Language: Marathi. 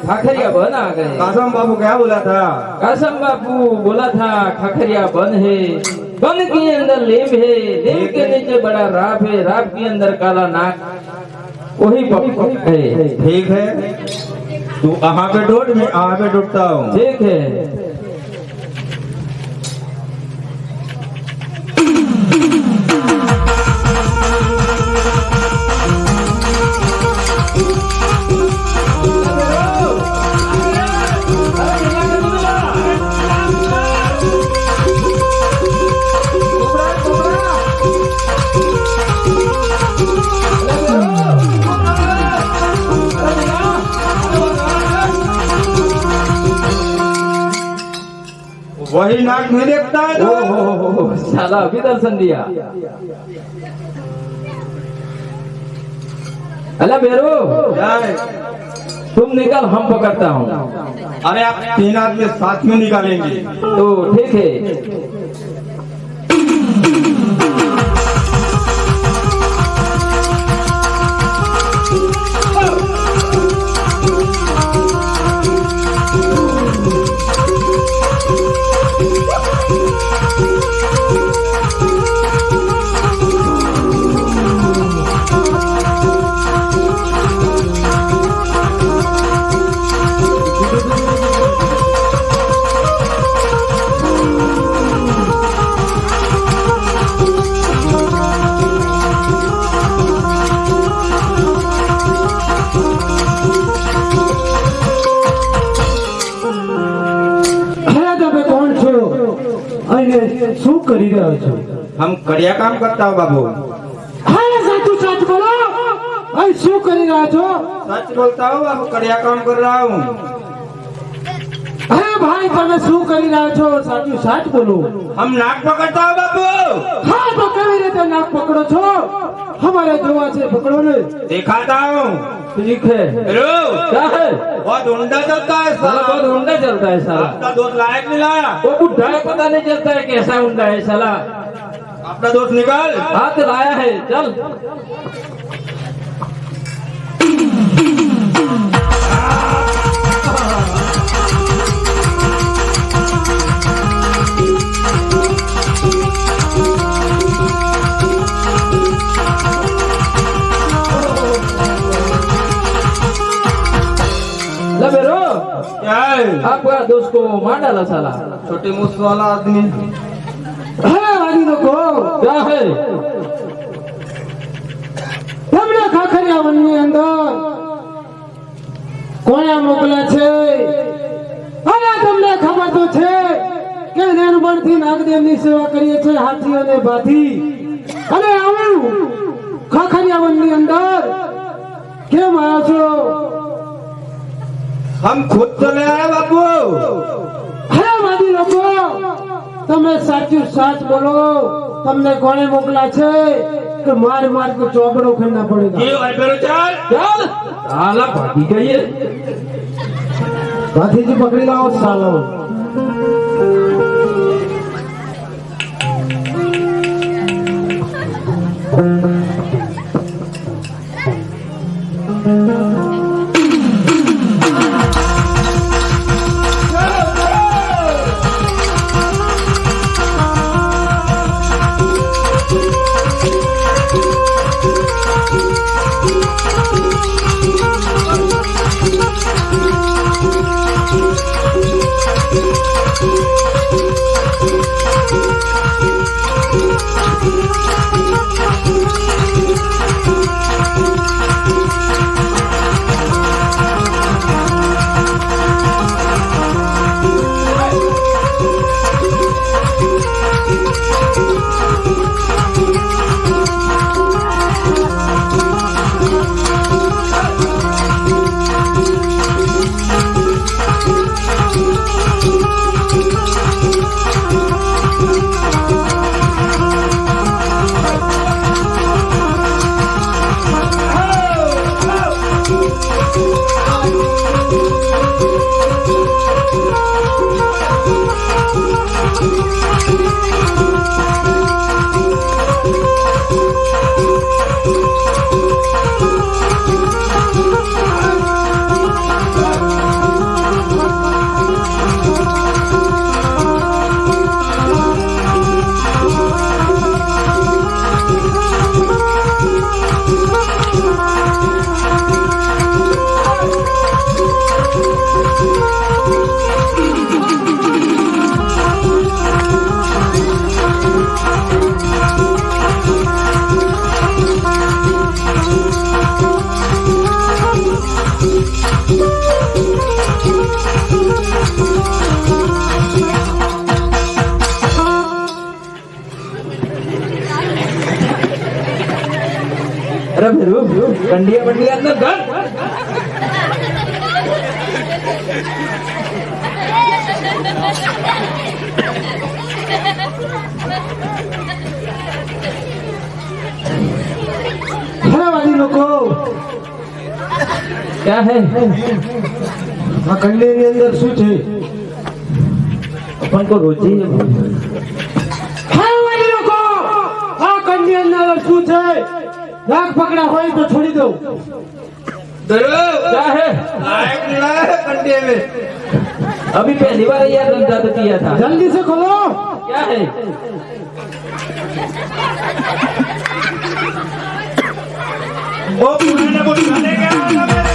खाखरिया बन आ गए। कासम बाबू क्या बोला था? कासम बाबू बोला था खाखरिया बन है, बन के अंदर लेम है, लेम के नीचे बड़ा राप है, राप के अंदर काला नाग, वही पक है। ठीक है, तू यहाँ पे डोट, मैं यहाँ पे डोटता हूँ। ठीक है। वही नाक में देखता है तो? ओ साला अभी दर्शन दिया। अला बेरो, तुम निकल, हम पकड़ता हूँ। अरे आप तीन आदमी साथ में निकालेंगे तो ठीक है। શું કરી રહ્યો છો? हम कड़िया काम करता हूँ बाबू। હા સાચું સાચ બોલો, અહીં શું કરી રહ્યા છો? सच बोलता हूँ बाबू, कड़िया काम कर रहा हूँ। અરે ભાઈ તમે શું કરી રહ્યા છો? સાચું સાચ બોલો। हम नाक पकड़ता हूँ बाबू। હા તો કેવી રીતે નાક પકડો છો? हमारे જોવા છે, पकड़ो ને। दिखाता हूँ। ठीक है। हेलो, क्या है? बहुत ऊंडा चलता है साला साला। बहुत उंडा चलता है साला। अपना दोस्त लायक मिला। वो बुढ़ा है, पता नहीं चलता है कैसा उंडा है साला। अपना दोस्त निकाल। हाथ लाया है, चल। लबेरो, क्या है? आपका दोस्त को मार डाला साला। छोटे मुंह वाला आदमी। હે વાલી લોકો, क्या है? તમને ખાખરિયા વનની અંદર કોણે મોકલા છે? અને તમને ખબર તો છે કે નાનપણથી નાગદેવની સેવા કરીએ છીએ, હાથીઓને બાથી, અને આવું ખાખરિયા વનની અંદર કેમ આવ્યા છો? हम खुद चले आए बाबू। હે વાલી લોકો, તમે સાચું સાચ બોલો, તમને કોણે મોકલા છે કે માર માર કે ચોપડો ખંડા પડેગા? ये अल्बेरो चल। चल साला भागी गई है। હાથીજી પકડી લાવો સાલો। अरे फिर कंडिया बंडिया अंदर कर अरे वाली लोको क्या है આ કંડેની અંદર શું છે अपन को रोजी है અરે વાલી લોકો આ કંડની અંદર શું છે નાક પકડા હોય તો છોડી દો क्या है लाइट मिला है कंडे में। अभी पहली बार यह धंधा तो किया था जल्दी से खोलो क्या है वो पुराने को दिखाने क्या वाला मेरे